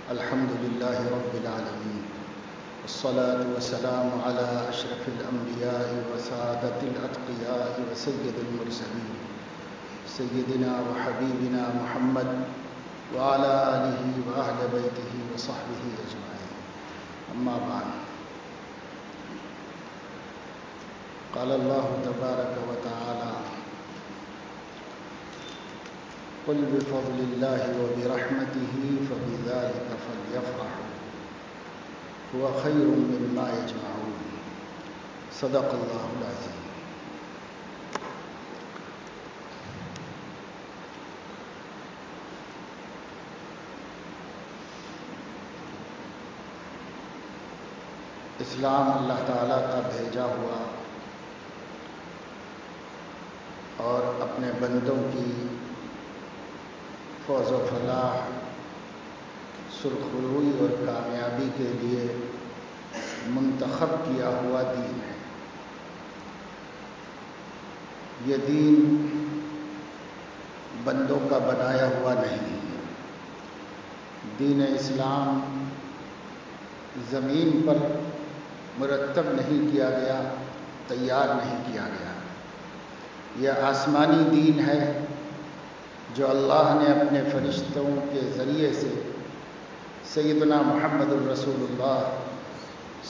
الحمد لله رب العالمين، والصلاة والسلام على أشرف الأنبياء وسادة الأتقياء وسيد المرسلين سيدنا وحبيبنا محمد وعلى آله وأهل بيته وصحبه أجمعين. أما بعد، قال الله تبارك وتعالى: قل بفضل الله وبرحمته فبذلك فليفرحوا هو خير مما يجمعون. صدق الله العظيم. اسلام اللہ تعالیٰ کا بھیجا ہوا اور اپنے بندوں کی فوز و فلاح، سرخروئی اور کامیابی کے لیے منتخب کیا ہوا دین ہے. یہ دین بندوں کا بنایا ہوا نہیں ہے. دین اسلام زمین پر مرتب نہیں کیا گیا، تیار نہیں کیا گیا. یہ آسمانی دین ہے جو اللہ نے اپنے فرشتوں کے ذریعے سے سیدنا محمد الرسول اللہ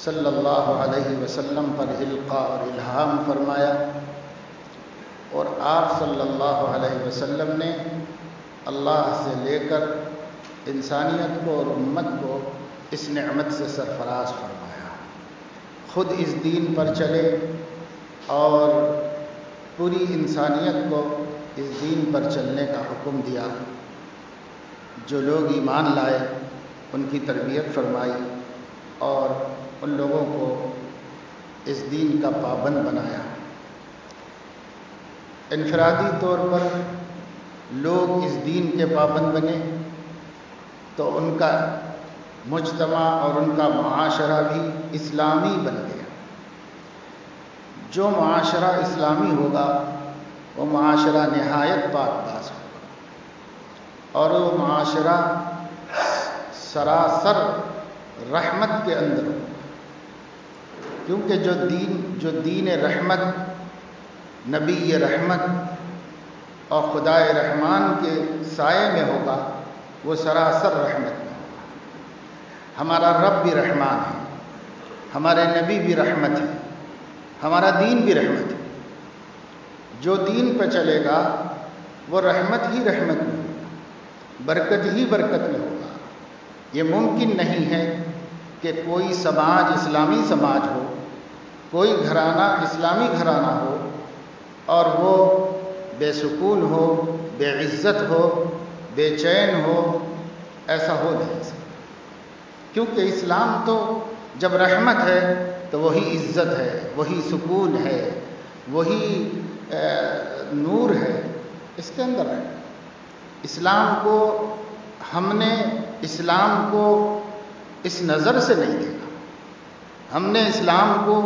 صلی اللہ علیہ وسلم پر القاء اور الہام فرمایا، اور آپ صلی اللہ علیہ وسلم نے اللہ سے لے کر انسانیت کو اور امت کو اس نعمت سے سرفراز فرمایا. خود اس دین پر چلے اور پوری انسانیت کو اس دین پر چلنے کا حکم دیا. جو لوگ ایمان لائے ان کی تربیت فرمائی اور ان لوگوں کو اس دین کا پابند بنایا. انفرادی طور پر لوگ اس دین کے پابند بنے تو ان کا مجتمع اور ان کا معاشرہ بھی اسلامی بن گیا. جو معاشرہ اسلامی ہوگا وہ معاشرہ نہایت پاک باز ہوگا، اور وہ معاشرہ سراسر رحمت کے اندر ہوگا. کیونکہ جو دین رحمت، نبی رحمت اور خدائے رحمان کے سائے میں ہوگا وہ سراسر رحمت میں ہوگا. ہمارا رب بھی رحمان ہے، ہمارے نبی بھی رحمت ہے، ہمارا دین بھی رحمت ہے. جو دین پہ چلے گا وہ رحمت ہی رحمت میں ہوگا، برکت ہی برکت میں ہوگا. یہ ممکن نہیں ہے کہ کوئی سماج اسلامی سماج ہو، کوئی گھرانہ اسلامی گھرانہ ہو اور وہ بے سکون ہو، بے عزت ہو، بے چین ہو. ایسا ہو نہیں سکتا، کیونکہ اسلام تو جب رحمت ہے تو وہی عزت ہے، وہی سکون ہے، وہی نور ہے. اس کے اندر ہے. اسلام کو ہم نے اس نظر سے نہیں دیکھا. ہم نے اسلام کو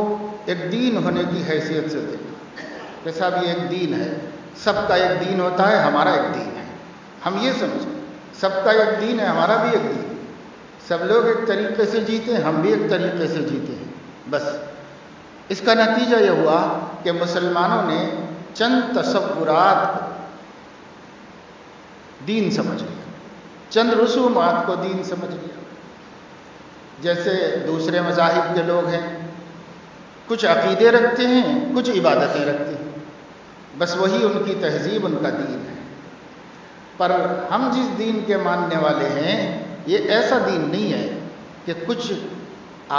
ایک دین ہونے کی حیثیت سے دیکھا کہ صاحب یہ ایک دین ہے، سب کا ایک دین ہوتا ہے، ہمارا ایک دین ہے. ہم یہ سمجھیں سب کا ایک دین ہے، ہمارا بھی ایک دین ہے. سب لوگ ایک طریقے سے جیتے ہیں، ہم بھی ایک طریقے سے جیتے ہیں. بس اس کا نتیجہ یہ ہوا کہ مسلمانوں نے چند تصورات کو دین سمجھ لیا، چند رسومات کو دین سمجھ لیا. جیسے دوسرے مذاہب کے لوگ ہیں، کچھ عقیدے رکھتے ہیں، کچھ عبادتیں رکھتے ہیں، بس وہی ان کی تہذیب، ان کا دین ہے. پر ہم جس دین کے ماننے والے ہیں یہ ایسا دین نہیں ہے کہ کچھ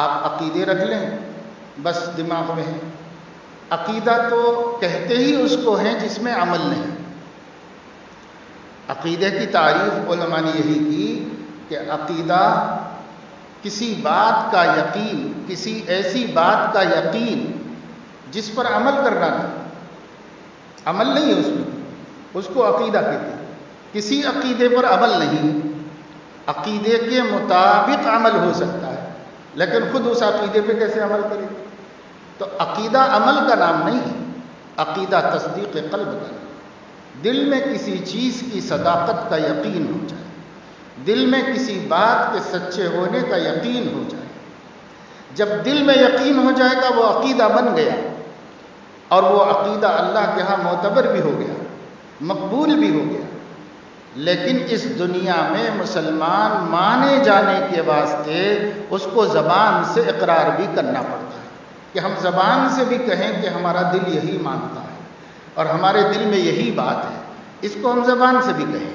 آپ عقیدے رکھ لیں بس دماغ میں ہے. عقیدہ تو کہتے ہی اس کو ہیں جس میں عمل نہیں. عقیدے کی تعریف علماء نے یہی کی کہ عقیدہ کسی بات کا یقین، کسی ایسی بات کا یقین جس پر عمل کرنا نہیں. عمل نہیں ہے اس میں، اس کو عقیدہ کہتے ہیں. کسی عقیدے پر عمل نہیں. عقیدے کے مطابق عمل ہو سکتا ہے لیکن خود اس عقیدے پہ کیسے عمل کرے؟ تو عقیدہ عمل کا نام نہیں ہے، عقیدہ تصدیق قلب کا نام. دل میں کسی چیز کی صداقت کا یقین ہو جائے، دل میں کسی بات کے سچے ہونے کا یقین ہو جائے۔ جب دل میں یقین ہو جائے گا وہ عقیدہ بن گیا، اور وہ عقیدہ اللہ کے ہاں معتبر بھی ہو گیا، مقبول بھی ہو گیا۔ لیکن اس دنیا میں مسلمان مانے جانے کے واسطے اس کو زبان سے اقرار بھی کرنا پڑتا ہے، کہ ہم زبان سے بھی کہیں کہ ہمارا دل یہی مانتا ہے اور ہمارے دل میں یہی بات ہے، اس کو ہم زبان سے بھی کہیں۔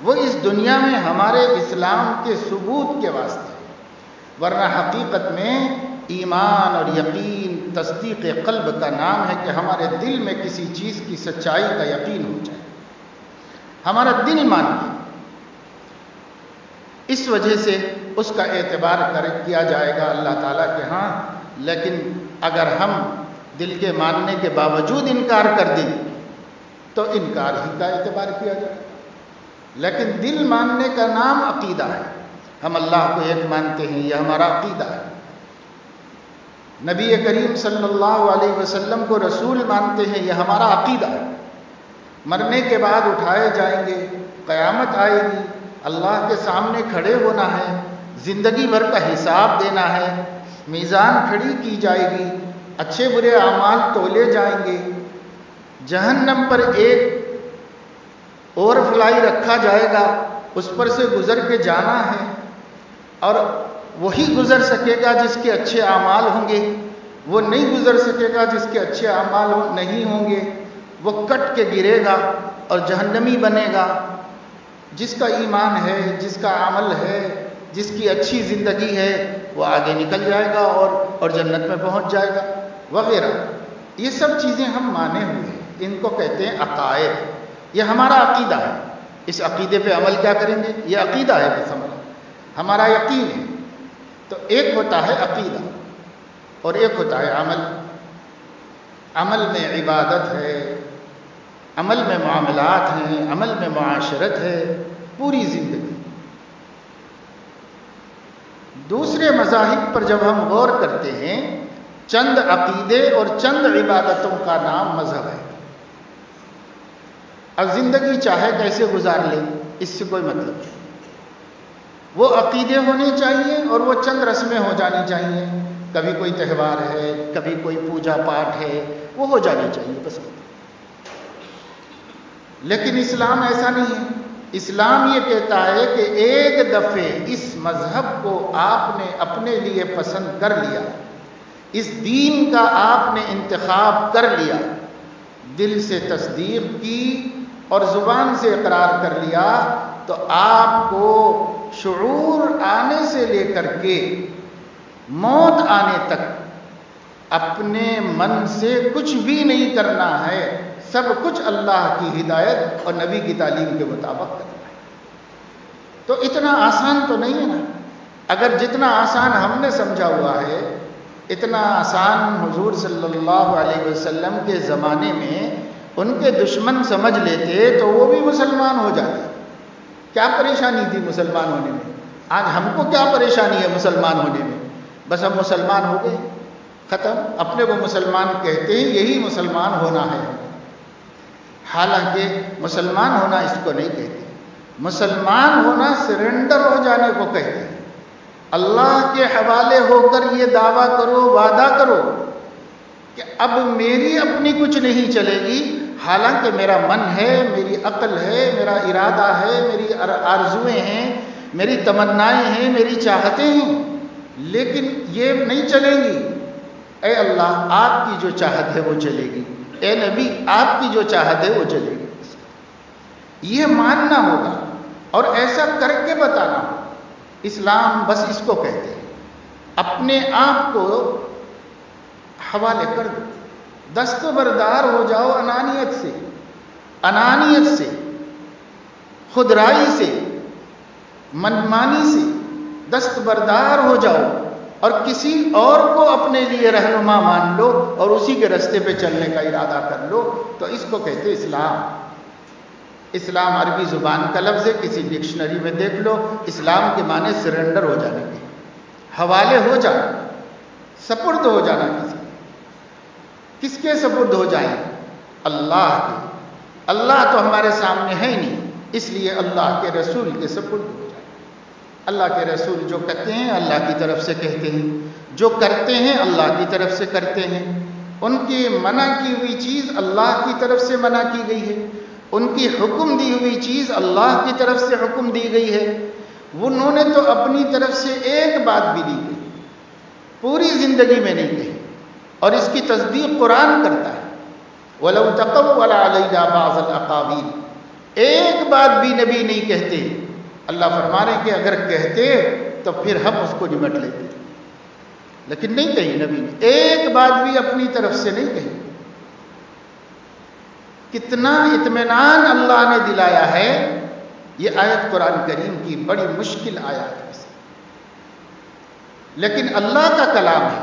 وہ اس دنیا میں ہمارے اسلام کے ثبوت کے واسطے، ورنہ حقیقت میں ایمان اور یقین تصدیق قلب کا نام ہے کہ ہمارے دل میں کسی چیز کی سچائی کا یقین ہو جائے، ہمارا دل مان لے، اس وجہ سے اس کا اعتبار کیا جائے گا اللہ تعالیٰ کے ہاں۔ لیکن اگر ہم دل کے ماننے کے باوجود انکار کر دیں تو انکار ہی کا اعتبار کیا جائے گا۔ لیکن دل ماننے کا نام عقیدہ ہے، ہم اللہ کو ایک مانتے ہیں، یہ ہمارا عقیدہ ہے۔ نبی کریم صلی اللہ علیہ وسلم کو رسول مانتے ہیں، یہ ہمارا عقیدہ ہے۔ مرنے کے بعد اٹھائے جائیں گے، قیامت آئے گی، اللہ کے سامنے کھڑے ہونا ہے، زندگی بھر کا حساب دینا ہے، میزان کھڑی کی جائے گی، اچھے برے اعمال تولے جائیں گے، جہنم پر ایک اور فلائی رکھا جائے گا، اس پر سے گزر کے جانا ہے، اور وہی گزر سکے گا جس کے اچھے اعمال ہوں گے، وہ نہیں گزر سکے گا جس کے اچھے اعمال نہیں ہوں گے، وہ کٹ کے گرے گا اور جہنمی بنے گا۔ جس کا ایمان ہے، جس کا عمل ہے، جس کی اچھی زندگی ہے، وہ آگے نکل جائے گا اور جنت میں پہنچ جائے گا وغیرہ۔ یہ سب چیزیں ہم مانے ہوئے ہیں، ان کو کہتے ہیں عقائد، یہ ہمارا عقیدہ ہے۔ اس عقیدے پہ عمل کیا کریں گے؟ یہ عقیدہ ہے، بس ہمارا یقین ہے۔ تو ایک ہوتا ہے عقیدہ اور ایک ہوتا ہے عمل۔ عمل میں عبادت ہے، عمل میں معاملات ہیں، عمل میں معاشرت ہے، پوری زندگی۔ دوسرے مذاہب پر جب ہم غور کرتے ہیں، چند عقیدے اور چند عبادتوں کا نام مذہب ہے۔ اب زندگی چاہے کیسے گزار لے، اس سے کوئی مطلب نہیں۔ وہ عقیدے ہونے چاہیے اور وہ چند رسمیں ہو جانی چاہیے، کبھی کوئی تہوار ہے، کبھی کوئی پوجا پاٹ ہے، وہ ہو جانی چاہیے بس۔ لیکن اسلام ایسا نہیں ہے۔ اسلام یہ کہتا ہے کہ ایک دفعے اس مذہب کو آپ نے اپنے لیے پسند کر لیا، اس دین کا آپ نے انتخاب کر لیا، دل سے تصدیق کی اور زبان سے اقرار کر لیا، تو آپ کو شعور آنے سے لے کر کے موت آنے تک اپنے من سے کچھ بھی نہیں کرنا ہے، سب کچھ اللہ کی ہدایت اور نبی کی تعلیم کے مطابق کرنا ہے۔ تو اتنا آسان تو نہیں ہے نا۔ اگر جتنا آسان ہم نے سمجھا ہوا ہے، اتنا آسان حضور صلی اللہ علیہ وسلم کے زمانے میں ان کے دشمن سمجھ لیتے تو وہ بھی مسلمان ہو جاتے۔ کیا پریشانی تھی مسلمان ہونے میں؟ آج ہم کو کیا پریشانی ہے مسلمان ہونے میں؟ بس ہم مسلمان ہو گئے، ختم۔ اپنے کو مسلمان کہتے ہیں، یہی مسلمان ہونا ہے۔ حالانکہ مسلمان ہونا اس کو نہیں کہتے، مسلمان ہونا سرنڈر ہو جانے کو کہتے ہیں۔ اللہ کے حوالے ہو کر یہ دعویٰ کرو، وعدہ کرو کہ اب میری اپنی کچھ نہیں چلے گی، حالانکہ میرا من ہے، میری عقل ہے، میرا ارادہ ہے، میری آرزویں ہیں، میری تمنائیں ہیں، میری چاہتیں ہیں، لیکن یہ نہیں چلیں گی۔ اے اللہ، آپ کی جو چاہت ہے وہ چلے گی، اے نبی آپ کی جو چاہت ہے وہ چلے گی۔ یہ ماننا ہوگا اور ایسا کر کے بتانا ہوگا۔ اسلام بس اس کو کہتے ہیں، اپنے آپ کو حوالے کر دو، دستبردار ہو جاؤ انانیت سے، خودرائی سے، منمانی سے دستبردار ہو جاؤ اور کسی اور کو اپنے لیے رہنما مان لو اور اسی کے راستے پہ چلنے کا ارادہ کر لو، تو اس کو کہتے اسلام۔ اسلام عربی زبان کا لفظ ہے، کسی ڈکشنری میں دیکھ لو۔ اسلام کے معنی سرنڈر ہو جانے کے، حوالے ہو جانا، سپرد ہو جانا۔ کس کے سپرد ہو جائیں؟ اللہ کے۔ اللہ تو ہمارے سامنے ہے ہی نہیں، اس لیے اللہ کے رسول کے سپرد ہو جائیں۔ اللہ کے رسول جو کہتے ہیں اللہ کی طرف سے کہتے ہیں، جو کرتے ہیں اللہ کی طرف سے کرتے ہیں، ان کی منع کی ہوئی چیز اللہ کی طرف سے منع کی گئی ہے، ان کی حکم دی ہوئی چیز اللہ کی طرف سے حکم دی گئی ہے۔ انہوں نے تو اپنی طرف سے ایک بات بھی نہیں کہی، پوری زندگی میں نہیں کہی، اور اس کی تصدیق قرآن کرتا ہے۔ وَلَوْ تَقَوَّلَ عَلَيْنَا بَعْضَ الْأَقَاوِيلِ، ایک بات بھی نبی نہیں کہتے۔ اللہ فرما رہے ہیں کہ اگر کہتے تو پھر ہم اس کو نمٹ لیتے، لیکن نہیں کہی نبی نے، ایک بات بھی اپنی طرف سے نہیں کہی۔ کتنا اطمینان اللہ نے دلایا ہے۔ یہ آیت قرآن کریم کی بڑی مشکل آیات ہے، لیکن اللہ کا کلام ہے،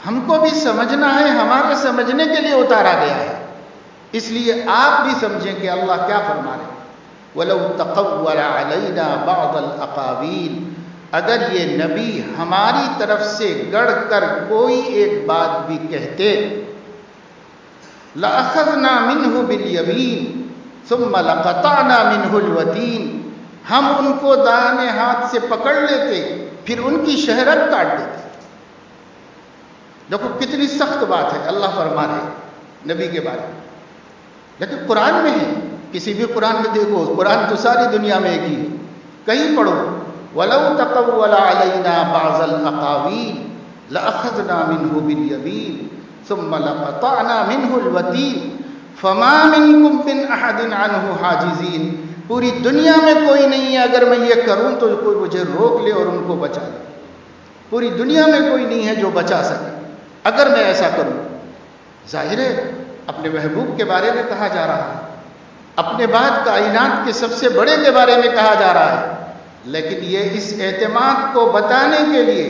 ہم کو بھی سمجھنا ہے، ہمارے سمجھنے کے لیے اتارا گیا ہے، اس لیے آپ بھی سمجھیں کہ اللہ کیا فرما رہے ہیں۔ وَلَوْ تَقَوَّلَ عَلَيْنَا بَعْضَ الْأَقَاوِيلِ، اگر یہ نبی ہماری طرف سے گڑھ کر کوئی ایک بات بھی کہتے، لَأَخَذْنَا مِنْهُ بِالْيَمِينِ ثُمَّ لَقَطَعْنَا مِنْهُ الْوَتِينَ، ہم ان کو دائیں ہاتھ سے پکڑ لیتے، پھر ان کی شہرت کاٹ دیتے۔ دیکھو کتنی سخت بات ہے، اللہ فرما رہے ہیں نبی کے بارے میں، لیکن قرآن میں ہے۔ کسی بھی قرآن میں دیکھو، قرآن تو ساری دنیا میں ایک ہی ہے، کہیں پڑھو وَلَوْ تَقَوَّلَ عَلَيْنَا بَعْضَ الْأَقَاوِيلِ لَأَخَذْنَا مِنْهُ بِالْيَمِينِ ثُمَّ لَقَطَعْنَا مِنْهُ الْوَتِينَ فَمَا مِنْكُمْ مِنْ أَحَدٍ عَنْهُ حَاجِزِينَ، پوری دنیا میں کوئی نہیں ہے اگر میں یہ کروں تو کوئی مجھے روک لے اور ان کو بچا لے، پوری دنیا میں کوئی نہیں ہے جو بچا سکے اگر میں ایسا کروں۔ ظاہر ہے اپنے محبوب کے بارے میں کہا جا رہا ہے، اپنے بعد کائنات کے سب سے بڑے کے بارے میں کہا جا رہا ہے، لیکن یہ اس اعتماد کو بتانے کے لیے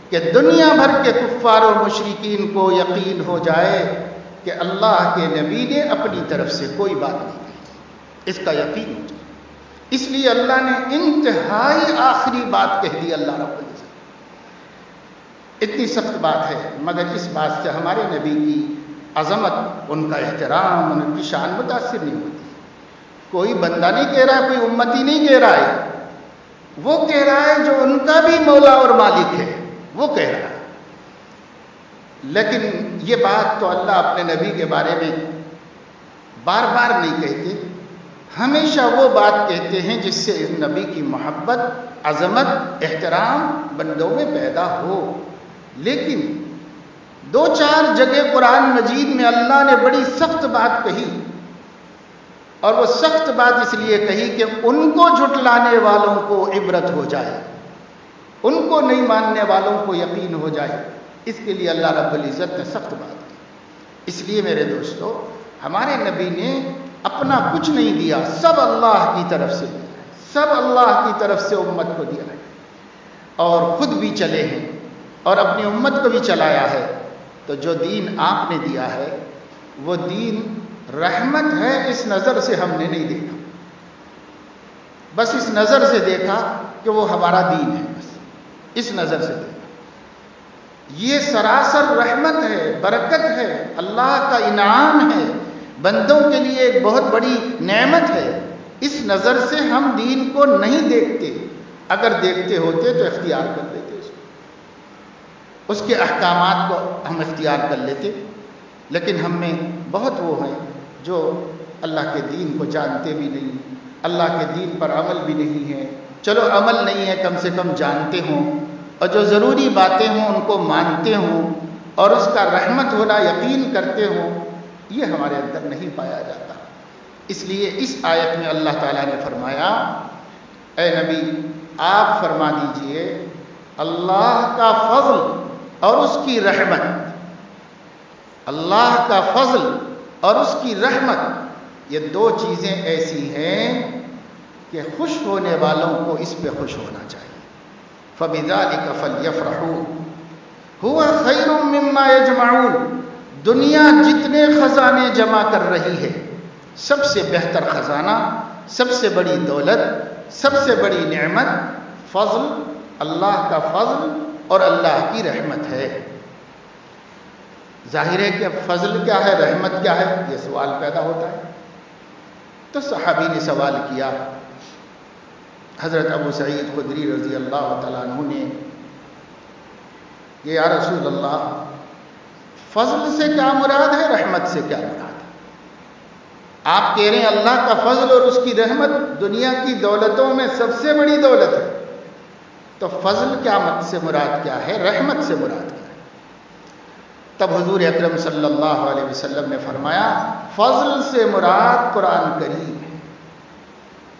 کہ دنیا بھر کے کفار و مشرکین کو یقین ہو جائے کہ اللہ کے نبی نے اپنی طرف سے کوئی بات نہیں کہی، اس کا یقین ہو جائے۔ اس لیے اللہ نے انتہائی آخری بات کہہ دی، اللہ رب العزت۔ اتنی سخت بات ہے، مگر اس بات سے ہمارے نبی کی عظمت، ان کا احترام، ان کی شان متاثر نہیں ہوتی۔ کوئی بندہ نہیں کہہ رہا ہے، کوئی امتی نہیں کہہ رہا ہے، وہ کہہ رہا ہے جو ان کا بھی مولا اور مالک ہے، وہ کہہ رہا ہے۔ لیکن یہ بات تو اللہ اپنے نبی کے بارے میں بار بار نہیں کہتے، ہمیشہ وہ بات کہتے ہیں جس سے اس نبی کی محبت، عظمت، احترام بندوں میں پیدا ہو۔ لیکن دو چار جگہ قرآن مجید میں اللہ نے بڑی سخت بات کہی، اور وہ سخت بات اس لیے کہی کہ ان کو جھٹلانے والوں کو عبرت ہو جائے، ان کو نہیں ماننے والوں کو یقین ہو جائے، اس کے لیے اللہ رب العزت نے سخت بات کی۔ اس لیے میرے دوستو، ہمارے نبی نے اپنا کچھ نہیں دیا، سب اللہ کی طرف سے دیا، سب اللہ کی طرف سے امت کو دیا ہے، اور خود بھی چلے ہیں اور اپنی امت کو بھی چلایا ہے۔ تو جو دین آپ نے دیا ہے وہ دین رحمت ہے، اس نظر سے ہم نے نہیں دیکھا، بس اس نظر سے دیکھا کہ وہ ہمارا دین ہے، بس اس نظر سے دیکھا۔ یہ سراسر رحمت ہے، برکت ہے، اللہ کا انعام ہے، بندوں کے لیے ایک بہت بڑی نعمت ہے۔ اس نظر سے ہم دین کو نہیں دیکھتے، اگر دیکھتے ہوتے تو اختیار کر لیتے، اس کے احکامات کو ہم اختیار کر لیتے، لیکن ہم میں بہت وہ ہیں جو اللہ کے دین کو جانتے بھی نہیں، اللہ کے دین پر عمل بھی نہیں ہے۔ چلو عمل نہیں ہے، کم سے کم جانتے ہوں، اور جو ضروری باتیں ہوں ان کو مانتے ہوں، اور اس کا رحمت ہونا یقین کرتے ہوں، یہ ہمارے اندر نہیں پایا جاتا۔ اس لیے اس آیت میں اللہ تعالیٰ نے فرمایا، اے نبی آپ فرما دیجئے اللہ کا فضل اور اس کی رحمت، اللہ کا فضل اور اس کی رحمت، یہ دو چیزیں ایسی ہیں کہ خوش ہونے والوں کو اس پہ خوش ہونا چاہیے۔ فَبِذَلِكَ فَلْيَفْرَحُوا هُوَ خَيْرٌ مِّمَّا يَجْمَعُونَ، دنیا جتنے خزانے جمع کر رہی ہے، سب سے بہتر خزانہ، سب سے بڑی دولت، سب سے بڑی نعمت فضل، اللہ کا فضل اور اللہ کی رحمت ہے۔ ظاہر ہے کہ فضل کیا ہے، رحمت کیا ہے، یہ سوال پیدا ہوتا ہے۔ تو صحابی نے سوال کیا حضرت ابو سعید خدری رضی اللہ تعالیٰ عنہ نے کہ یا رسول اللہ فضل سے کیا مراد ہے، رحمت سے کیا مراد ہے؟ آپ کہہ رہے ہیں اللہ کا فضل اور اس کی رحمت دنیا کی دولتوں میں سب سے بڑی دولت ہے، تو فضل کیا سے مراد کیا ہے، رحمت سے مراد کیا ہے؟ تب حضور اکرم صلی اللہ علیہ وسلم نے فرمایا فضل سے مراد قرآن کریم ہے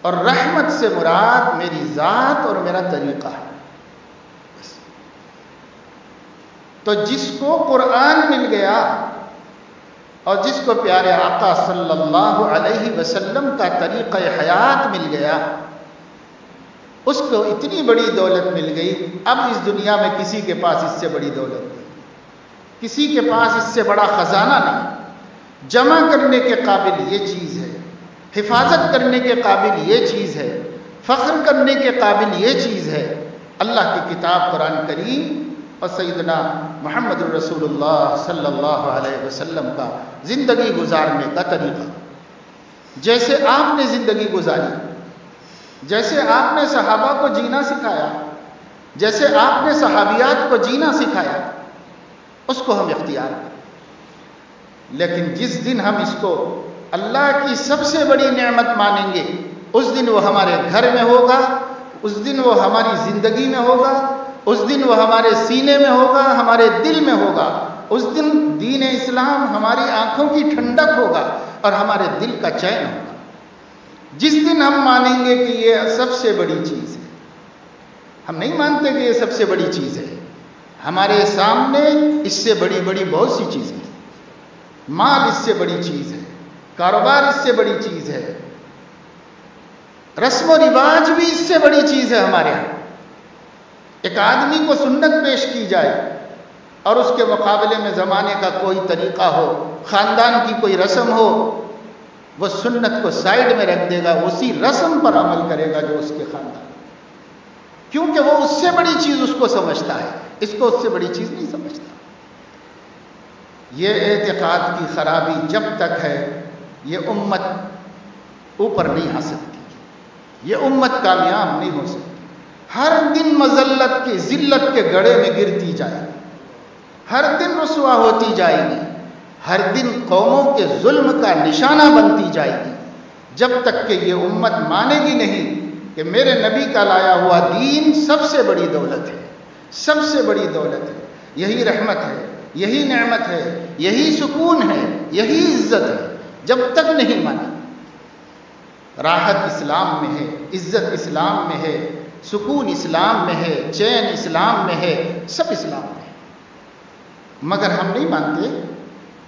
اور رحمت سے مراد میری ذات اور میرا طریقہ ہے۔ تو جس کو قرآن مل گیا اور جس کو پیارے آقا صلی اللہ علیہ وسلم کا طریقہ حیات مل گیا، اس کو اتنی بڑی دولت مل گئی، اب اس دنیا میں کسی کے پاس اس سے بڑی دولت نہیں، کسی کے پاس اس سے بڑا خزانہ نہیں۔ جمع کرنے کے قابل یہ چیز ہے، حفاظت کرنے کے قابل یہ چیز ہے، فخر کرنے کے قابل یہ چیز ہے، اللہ کی کتاب قرآن کریم اور سیدنا محمد الرسول اللہ صلی اللہ علیہ وسلم کا زندگی گزارنے کا طریقہ۔ جیسے آپ نے زندگی گزاری، جیسے آپ نے صحابہ کو جینا سکھایا، جیسے آپ نے صحابیات کو جینا سکھایا، اس کو ہم اختیار کریں۔ لیکن جس دن ہم اس کو اللہ کی سب سے بڑی نعمت مانیں گے، اس دن وہ ہمارے گھر میں ہوگا، اس دن وہ ہماری زندگی میں ہوگا، اس دن وہ ہمارے سینے میں ہوگا، ہمارے دل میں ہوگا، اس دن دین اسلام ہماری آنکھوں کی ٹھنڈک ہوگا اور ہمارے دل کا چین ہوگا۔ جس دن ہم مانیں گے کہ یہ سب سے بڑی چیز ہے، ہم نہیں مانتے کہ یہ سب سے بڑی چیز ہے، ہمارے سامنے اس سے بڑی بڑی بہت سی چیزیں ہیں، مال اس سے بڑی چیز ہے، کاروبار اس سے بڑی چیز ہے، رسم و رواج بھی اس سے بڑی چیز ہے ہمارے یہاں۔ ایک آدمی کو سنت پیش کی جائے اور اس کے مقابلے میں زمانے کا کوئی طریقہ ہو، خاندان کی کوئی رسم ہو، وہ سنت کو سائیڈ میں رکھ دے گا، اسی رسم پر عمل کرے گا جو اس کے خاندان، کیونکہ وہ اس سے بڑی چیز اس کو سمجھتا ہے، اس کو اس سے بڑی چیز نہیں سمجھتا۔ یہ اعتقاد کی خرابی جب تک ہے، یہ امت اوپر نہیں آ سکتی، یہ امت کامیاب نہیں ہو سکتی۔ ہر دن مذلت کی ذلت کے گڑھے میں گرتی جائے گی، ہر دن رسوا ہوتی جائے گی، ہر دن قوموں کے ظلم کا نشانہ بنتی جائے گی، جب تک کہ یہ امت مانے گی نہیں کہ میرے نبی کا لایا ہوا دین سب سے بڑی دولت ہے، سب سے بڑی دولت ہے، یہی رحمت ہے، یہی نعمت ہے، یہی سکون ہے، یہی عزت ہے۔ جب تک نہیں مانے، راحت اسلام میں ہے، عزت اسلام میں ہے، سکون اسلام میں ہے، چین اسلام میں ہے، سب اسلام میں ہے، مگر ہم نہیں مانتے۔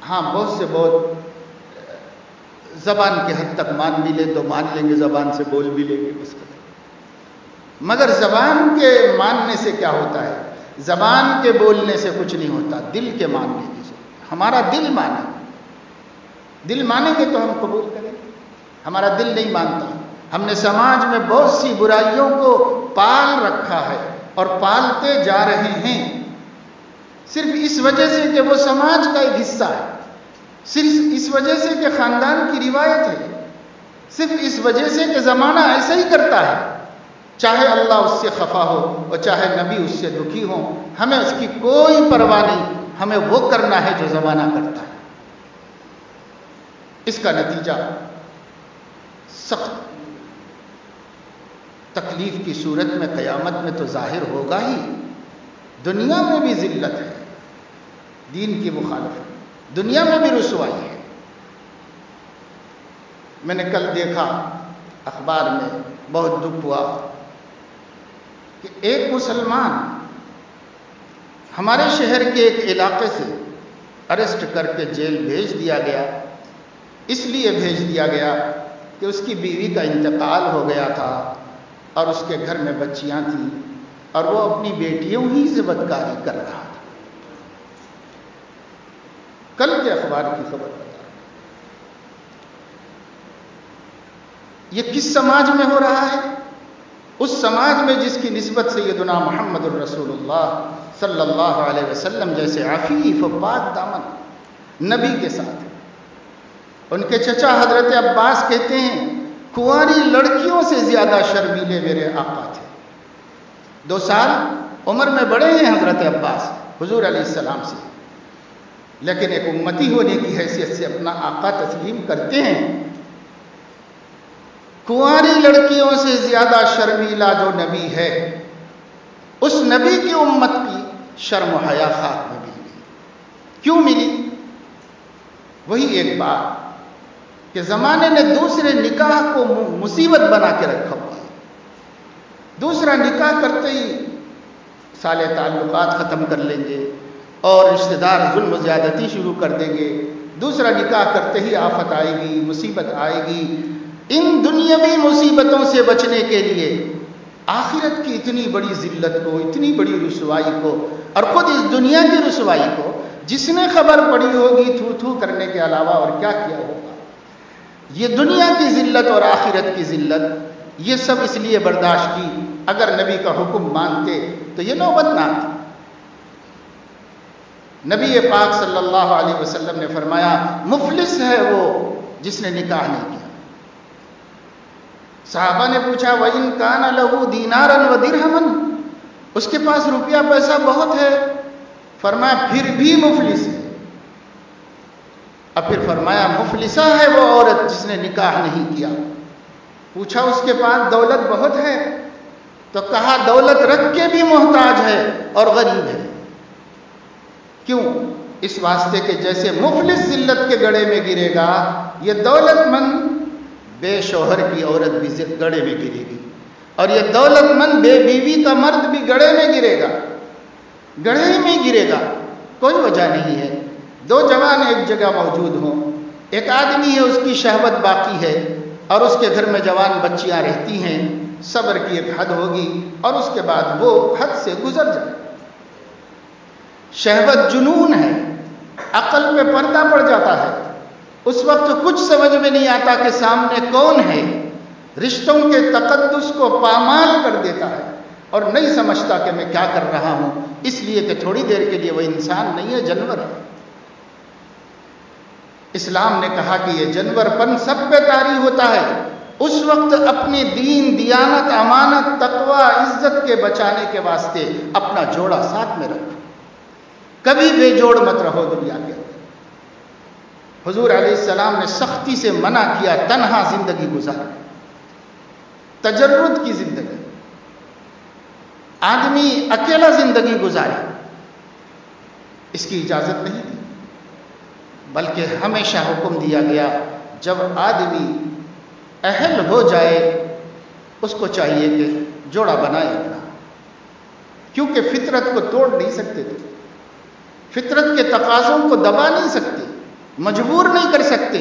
ہاں بہت سے بہت زبان کے حد تک مان بھی لیں تو مان لیں گے، زبان سے بول بھی لیں گے اس کا، مگر زبان کے ماننے سے کیا ہوتا ہے؟ زبان کے بولنے سے کچھ نہیں ہوتا، دل کے ماننے کی ضرورت۔ ہمارا دل مانے، دل مانیں گے تو ہم قبول کریں گے، ہمارا دل نہیں مانتا۔ ہم نے سماج میں بہت سی برائیوں کو پال رکھا ہے اور پالتے جا رہے ہیں، صرف اس وجہ سے کہ وہ سماج کا ایک حصہ ہے، صرف اس وجہ سے کہ خاندان کی روایت ہے، صرف اس وجہ سے کہ زمانہ ایسا ہی کرتا ہے، چاہے اللہ اس سے خفا ہو اور چاہے نبی اس سے دکھی ہو، ہمیں اس کی کوئی پرواہ نہیں، ہمیں وہ کرنا ہے جو زمانہ کرتا ہے۔ اس کا نتیجہ سخت تکلیف کی صورت میں قیامت میں تو ظاہر ہوگا ہی، دنیا میں بھی ذلت ہے، دین کی مخالفت، دنیا میں بھی رسوائی ہے۔ میں نے کل دیکھا اخبار میں، بہت دکھ ہوا کہ ایک مسلمان ہمارے شہر کے ایک علاقے سے اریسٹ کر کے جیل بھیج دیا گیا، اس لیے بھیج دیا گیا کہ اس کی بیوی کا انتقال ہو گیا تھا اور اس کے گھر میں بچیاں تھیں اور وہ اپنی بیٹیوں ہی سے بدکاری کر رہا تھا۔ کل کے اخبار کی خبر بتا رہا ہوں۔ یہ کس سماج میں ہو رہا ہے؟ اس سماج میں جس کی نسبت سیدنا محمد الرسول اللہ صلی اللہ علیہ وسلم جیسے عفیف و پاک دامن نبی کے ساتھ ہے۔ ان کے چچا حضرت عباس کہتے ہیں کنواری لڑکیوں سے زیادہ شرمیلے میرے آقا تھے. 2 سال عمر میں بڑے ہیں حضرت عباس حضور علیہ السلام سے، لیکن ایک امتی ہونے کی حیثیت سے اپنا آقا تسلیم کرتے ہیں. کنواری لڑکیوں سے زیادہ شرمیلا جو نبی ہے، اس نبی کی امت کی شرم و حیا خاک میں مل گئی. کیوں ملی؟ وہی ایک بات کہ زمانے نے دوسرے نکاح کو مصیبت بنا کے رکھا ہوا ہے. دوسرا نکاح کرتے ہی سالے تعلقات ختم کر لیں گے اور رشتہ دار ظلم و زیادتی شروع کر دیں گے. دوسرا نکاح کرتے ہی آفت آئے گی، مصیبت آئے گی. ان دنیاوی مصیبتوں سے بچنے کے لیے آخرت کی اتنی بڑی ذلت کو، اتنی بڑی رسوائی کو، اور خود اس دنیا کی رسوائی کو جس نے خبر پڑی ہوگی تھو تھو کرنے کے علاوہ اور کیا کیا ہوگا. یہ دنیا کی ذلت اور آخرت کی ذلت، یہ سب اس لیے برداشت کی. اگر نبی کا حکم مانتے تو یہ نوبت نہ آتی. نبی پاک صلی اللہ علیہ وسلم نے فرمایا مفلس ہے وہ جس نے نکاح نہیں کیا. صحابہ نے پوچھا وَإِن كَانَ لَهُ دِينَارًا وَدِرْهَمًا، اس کے پاس روپیہ پیسہ بہت ہے. فرمایا پھر بھی مفلس ہے. اب پھر فرمایا مفلسہ ہے وہ عورت جس نے نکاح نہیں کیا. پوچھا اس کے پاس دولت بہت ہے؟ تو کہا دولت رکھ کے بھی محتاج ہے اور غریب ہے. کیوں؟ اس واسطے کہ جیسے مفلس ذلت کے گڑے میں گرے گا، یہ دولت مند بے شوہر کی عورت بھی گڑے میں گرے گی، اور یہ دولت مند بے بیوی کا مرد بھی گڑے میں گرے گا. گڑھے میں گرے گا. کوئی وجہ نہیں ہے. 2 جوان ایک جگہ موجود ہوں، ایک آدمی ہے اس کی شہوت باقی ہے اور اس کے گھر میں جوان بچیاں رہتی ہیں. صبر کی ایک حد ہوگی اور اس کے بعد وہ حد سے گزر جائے. شہوت جنون ہے، عقل پہ پردہ پڑ جاتا ہے. اس وقت کچھ سمجھ میں نہیں آتا کہ سامنے کون ہے. رشتوں کے تقدس کو پامال کر دیتا ہے اور نہیں سمجھتا کہ میں کیا کر رہا ہوں، اس لیے کہ تھوڑی دیر کے لیے وہ انسان نہیں ہے، جانور ہے. اسلام نے کہا کہ یہ جانور پن سب پہ طاری ہوتا ہے. اس وقت اپنے دین، دیانت، امانت، تقوی، عزت کے بچانے کے واسطے اپنا جوڑا ساتھ میں رکھو. کبھی بے جوڑ مت رہو دنیا کے اندر. حضور علیہ السلام نے سختی سے منع کیا تنہا زندگی گزار، تجرد کی زندگی. آدمی اکیلا زندگی گزارے، اس کی اجازت نہیں دی، بلکہ ہمیشہ حکم دیا گیا جب آدمی اہل ہو جائے اس کو چاہیے کہ جوڑا بنائے اپنا، کیونکہ فطرت کو توڑ نہیں سکتے تھے. فطرت کے تقاضوں کو دبا نہیں سکتے، مجبور نہیں کر سکتے.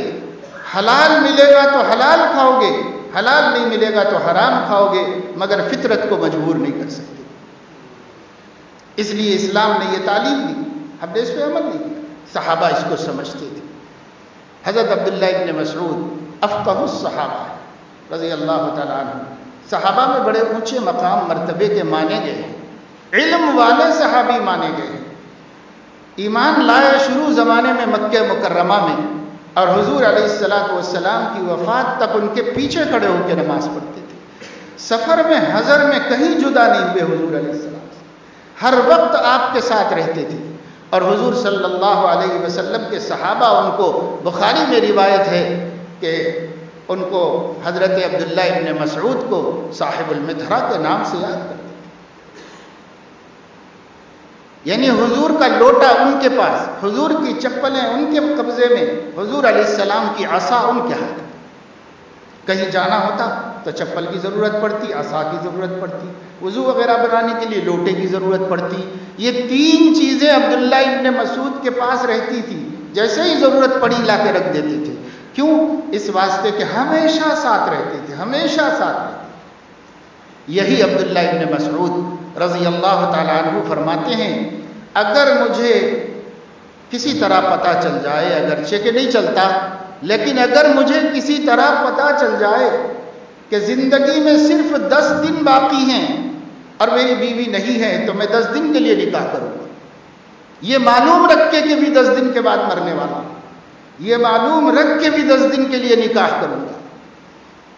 حلال ملے گا تو حلال کھاؤ گے، حلال نہیں ملے گا تو حرام کھاؤ گے، مگر فطرت کو مجبور نہیں کر سکتے. اس لیے اسلام نے یہ تعلیم دی، ہم نے اس پہ عمل نہیں کیا. صحابہ اس کو سمجھتے تھے. حضرت عبداللہ ابن مسعود افقہ الصحابہ رضی اللہ تعالیٰ عنہ، صحابہ میں بڑے اونچے مقام مرتبے کے مانے گئے ہیں، علم والے صحابی مانے گئے ہیں. ایمان لائے شروع زمانے میں مکہ مکرمہ میں، اور حضور علیہ السلام کی وفات تک ان کے پیچھے کھڑے ہو کے نماز پڑھتے تھے. سفر میں حضر میں کہیں جدا نہیں ہوئے حضور علیہ السلام سے، ہر وقت آپ کے ساتھ رہتے تھے. اور حضور صلی اللہ علیہ وسلم کے صحابہ ان کو، بخاری میں روایت ہے کہ ان کو حضرت عبداللہ ابن مسعود کو صاحب المدھرہ کے نام سے یاد کرتے تھے. یعنی حضور کا لوٹا ان کے پاس، حضور کی چپلیں ان کے قبضے میں، حضور علیہ السلام کی عصا ان کے ہاتھ. کہیں جانا ہوتا تو چپل کی ضرورت پڑتی، عصا کی ضرورت پڑتی، وضو وغیرہ بنانے کے لیے لوٹے کی ضرورت پڑتی. یہ 3 چیزیں عبداللہ ابن مسعود کے پاس رہتی تھی، جیسے ہی ضرورت پڑی لا کے رکھ دیتے تھے. کیوں؟ اس واسطے کہ ہمیشہ ساتھ رہتے تھے، ہمیشہ ساتھ رہتے. یہی عبداللہ ابن مسعود رضی اللہ تعالیٰ عنہ فرماتے ہیں اگر مجھے کسی طرح پتہ چل جائے، اگرچہ کہ نہیں چلتا، لیکن اگر مجھے کسی طرح پتہ چل جائے کہ زندگی میں صرف 10 دن باقی ہیں اور میری بیوی نہیں ہے تو میں 10 دن کے لیے نکاح کروں گا. یہ معلوم رکھ کے کہ بھی 10 دن کے بعد مرنے والا ہوں، یہ معلوم رکھ کے بھی 10 دن کے لیے نکاح کروں گا.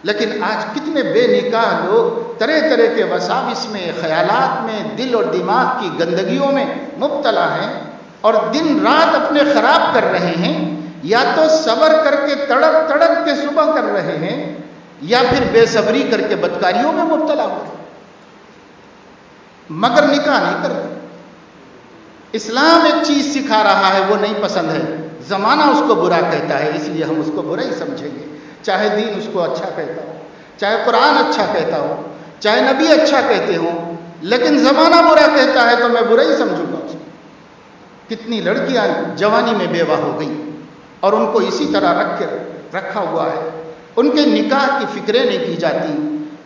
لیکن آج کتنے بے نکاح لوگ طرح طرح کے وساوس میں، خیالات میں، دل اور دماغ کی گندگیوں میں مبتلا ہیں اور دن رات اپنے خراب کر رہے ہیں، یا تو صبر کر کے تڑپ تڑپ کے صبح کر رہے ہیں، یا پھر بے صبری کر کے بدکاریوں میں مبتلا ہو رہے ہیں، مگر نکاح نہیں کر رہے۔ اسلام ایک چیز سکھا رہا ہے، وہ نہیں پسند ہے، زمانہ اس کو برا کہتا ہے، اس لیے ہم اس کو برا ہی سمجھیں گے، چاہے دین اس کو اچھا کہتا ہو، چاہے قرآن اچھا کہتا ہو، چاہے نبی اچھا کہتے ہوں، لیکن زمانہ برا کہتا ہے تو میں برا ہی سمجھوں گا اس کو۔ کتنی لڑکیاں جوانی میں بیوہ ہو گئی اور ان کو اسی طرح رکھا ہوا ہے، ان کے نکاح کی فکریں نہیں کی جاتی،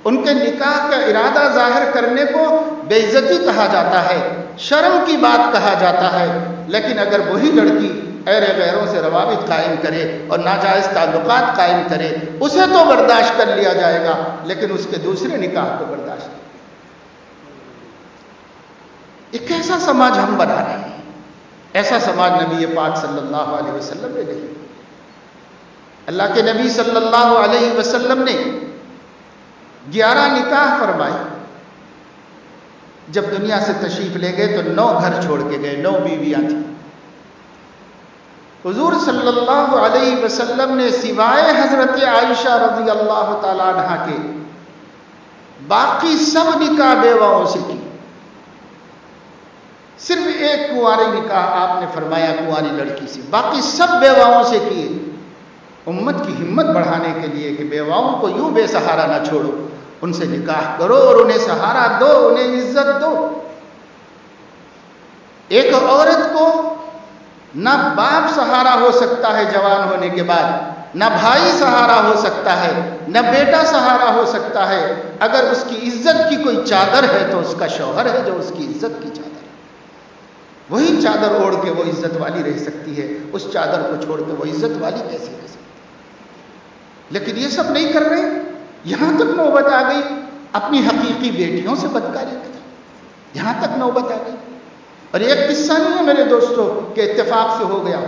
ان کے نکاح کا ارادہ ظاہر کرنے کو بے عزتی کہا جاتا ہے، شرم کی بات کہا جاتا ہے، لیکن اگر وہی لڑکی غیر غیروں سے روابط قائم کرے اور ناجائز تعلقات قائم کرے، اسے تو برداشت کر لیا جائے گا، لیکن اس کے دوسرے نکاح کو برداشت نہیں۔ ایک ایسا سماج ہم بنا رہے ہیں، ایسا سماج نبی پاک صلی اللہ علیہ وسلم نے نہیں۔ اللہ کے نبی صلی اللہ علیہ وسلم نے 11 نکاح فرمائے، جب دنیا سے تشریف لے گئے تو 9 گھر چھوڑ کے گئے، 9 بیویاں تھیں۔ حضور صلی اللہ علیہ وسلم نے سوائے حضرت عائشہ رضی اللہ تعالی عنہا کے باقی سب نکاح بیواؤں سے کی، صرف ایک کنواری نکاح آپ نے فرمایا کنواری لڑکی سے، باقی سب بیواؤں سے کیے، امت کی ہمت بڑھانے کے لیے کہ بیواؤں کو یوں بے سہارا نہ چھوڑو، ان سے نکاح کرو اور انہیں سہارا دو، انہیں عزت دو۔ ایک عورت کو نہ باپ سہارا ہو سکتا ہے جوان ہونے کے بعد، نہ بھائی سہارا ہو سکتا ہے، نہ بیٹا سہارا ہو سکتا ہے، اگر اس کی عزت کی کوئی چادر ہے تو اس کا شوہر ہے جو اس کی عزت کی چادر ہے، وہی چادر اوڑھ کے وہ عزت والی رہ سکتی ہے، اس چادر کو چھوڑ کے وہ عزت والی کیسے رہ سکتی ہے؟ لیکن یہ سب نہیں کر رہے، یہاں تک نوبت آ گئی اپنی حقیقی بیٹیوں سے بدکاری کی، یہاں تک نوبت آ گئی۔ اور یہ قصہ نہیں ہے میرے دوستوں کہ اتفاق سے ہو گیا،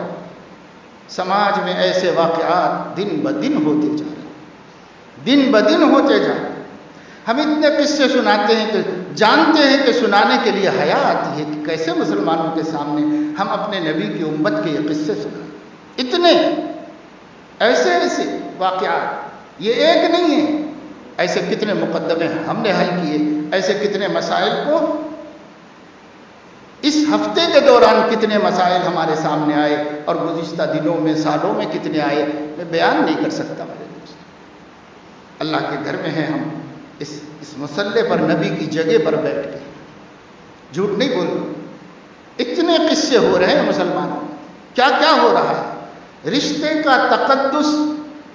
سماج میں ایسے واقعات دن بدن ہوتے جا رہے، دن بدن ہوتے جا رہے۔ ہم اتنے قصے سناتے ہیں کہ جانتے ہیں کہ سنانے کے لیے حیا آتی ہے کہ کیسے مسلمانوں کے سامنے ہم اپنے نبی کی امت کے یہ قصے سنائیں، اتنے ایسے واقعات، یہ ایک نہیں ہے، ایسے کتنے مقدمے ہم نے حل کیے، ایسے کتنے مسائل کو اس ہفتے کے دوران کتنے مسائل ہمارے سامنے آئے اور گزشتہ دنوں میں سالوں میں کتنے آئے، میں بیان نہیں کر سکتا میرے دوست۔ اللہ کے گھر میں ہیں ہم، اس مسلح پر نبی کی جگہ پر بیٹھ کے، جھوٹ نہیں بول رہا، اتنے قصے ہو رہے ہیں مسلمانوں میں، کیا کیا ہو رہا ہے۔ رشتے کا تقدس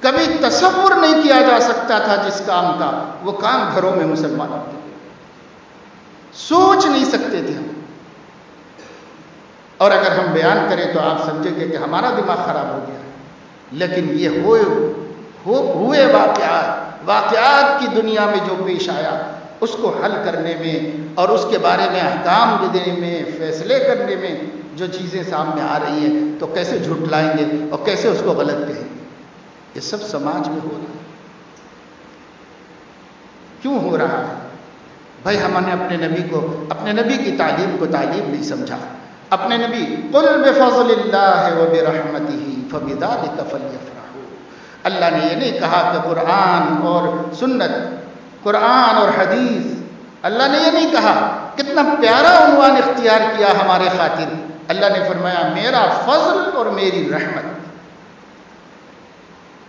کبھی تصور نہیں کیا جا سکتا تھا، جس کام کا وہ کام گھروں میں مسلمانوں کے سوچ نہیں سکتے تھے ہم، اور اگر ہم بیان کریں تو آپ سمجھیں گے کہ ہمارا دماغ خراب ہو گیا، لیکن یہ ہوئے واقعات کی دنیا میں جو پیش آیا، اس کو حل کرنے میں اور اس کے بارے میں احکام دینے میں، فیصلے کرنے میں جو چیزیں سامنے آ رہی ہیں، تو کیسے جھٹلائیں گے اور کیسے اس کو غلط کہیں گے؟ یہ سب سماج میں ہو رہا ہے۔ کیوں ہو رہا ہے بھائی؟ ہم نے اپنے نبی کو، اپنے نبی کی تعلیم کو تعلیم نہیں سمجھا۔ اپنے نبی قل بفضل اللہ وبرحمتہ فبذلک فلیفرحوا، اللہ نے یہ نہیں کہا کہ قرآن اور سنت، قرآن اور حدیث، اللہ نے یہ نہیں کہا، کتنا پیارا عنوان اختیار کیا ہمارے خاطر، اللہ نے فرمایا میرا فضل اور میری رحمت۔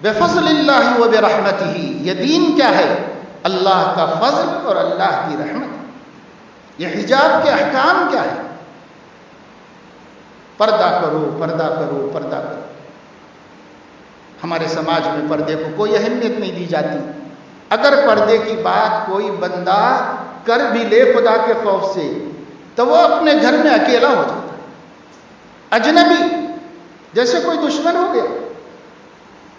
بفضل اللہ وبرحمتہ، یہ دین کیا ہے؟ اللہ کا فضل اور اللہ کی رحمت۔ یہ حجاب کے احکام کیا ہے؟ پردہ کرو، پردہ کرو، پردہ کرو۔ ہمارے سماج میں پردے کو کوئی اہمیت نہیں دی جاتی۔ اگر پردے کی بات کوئی بندہ کر بھی لے خدا کے خوف سے، تو وہ اپنے گھر میں اکیلا ہو جاتا ہے، اجنبی، جیسے کوئی دشمن ہو گیا۔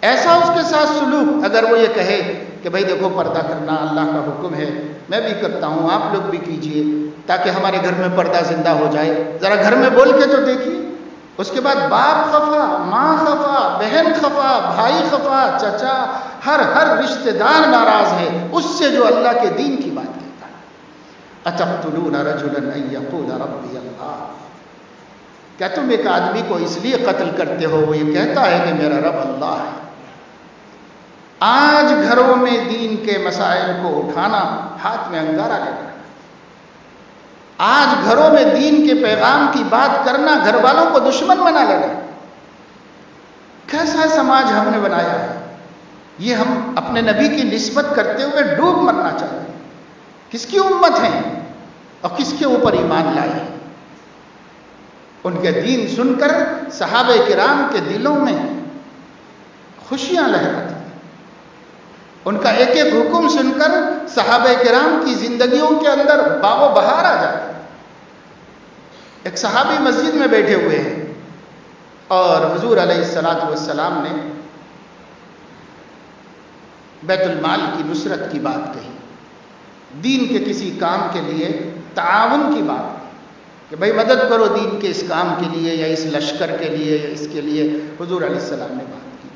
ایسا اس کے ساتھ سلوک، اگر وہ یہ کہے کہ بھائی دیکھو پردہ کرنا اللہ کا حکم ہے، میں بھی کرتا ہوں، آپ لوگ بھی کیجئے تاکہ ہمارے گھر میں پردہ زندہ ہو جائے، ذرا گھر میں بول کے تو دیکھیے۔ اس کے بعد باپ خفا، ماں خفا، بہن خفا، بھائی خفا، چچا، ہر رشتہ دار ناراض ہے اس سے جو اللہ کے دین کی بات کہتا ہے. اتقتلون رجلا ان یقول ربی اللہ. کیا تم ایک آدمی کو اس لیے قتل کرتے ہو وہ یہ کہتا ہے کہ میرا رب اللہ ہے؟ آج گھروں میں دین کے مسائل کو اٹھانا ہاتھ میں انگارہ لینا. آج گھروں میں دین کے پیغام کی بات کرنا گھر والوں کو دشمن بنا لینا. کیسا سماج ہم نے بنایا ہے؟ یہ ہم اپنے نبی کی نسبت کرتے ہوئے ڈوب مرنا چاہتے ہیں. کس کی امت ہیں اور کس کے اوپر ایمان لائے ہیں؟ ان کے دین سن کر صحابہ کرام کے دلوں میں خوشیاں لہراتی ہیں. ان کا ایک ایک حکم سن کر صحابہ کرام کی زندگیوں کے اندر باغ و بہار آ جاتا ہے. ایک صحابی مسجد میں بیٹھے ہوئے ہیں اور حضور علیہ الصلوۃ والسلام نے بیت المال کی نصرت کی بات کہی. دین کے کسی کام کے لیے تعاون کی بات کہ بھائی مدد کرو دین کے اس کام کے لیے یا اس لشکر کے لیے یا اس کے لیے حضور علیہ السلام نے بات کی.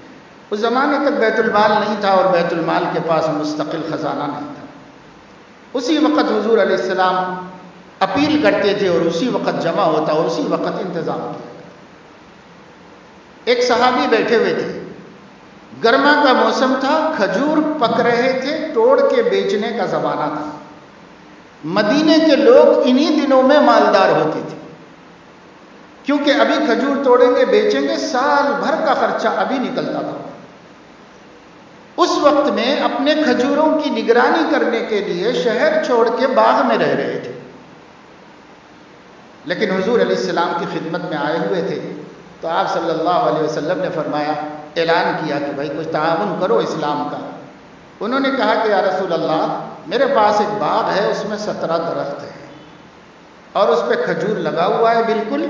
اس زمانے تک بیت المال نہیں تھا اور بیت المال کے پاس مستقل خزانہ نہیں تھا. اسی وقت حضور علیہ السلام اپیل کرتے تھے اور اسی وقت جمع ہوتا اور اسی وقت انتظام کیا. ایک صحابی بیٹھے ہوئے تھے, گرما کا موسم تھا, کھجور پک رہے تھے, توڑ کے بیچنے کا زمانہ تھا. مدینے کے لوگ انہی دنوں میں مالدار ہوتے تھے کیونکہ ابھی کھجور توڑیں گے بیچیں گے, سال بھر کا خرچہ ابھی نکلتا تھا. اس وقت میں اپنے کھجوروں کی نگرانی کرنے کے لیے شہر چھوڑ کے باغ میں رہ رہے تھے, لیکن حضور علیہ السلام کی خدمت میں آئے ہوئے تھے. تو آپ صلی اللہ علیہ وسلم نے فرمایا, اعلان کیا کہ بھائی کچھ تعاون کرو اسلام کا. انہوں نے کہا کہ یا رسول اللہ, میرے پاس ایک باغ ہے, اس میں 17 درخت ہیں اور اس پہ کھجور لگا ہوا ہے, بالکل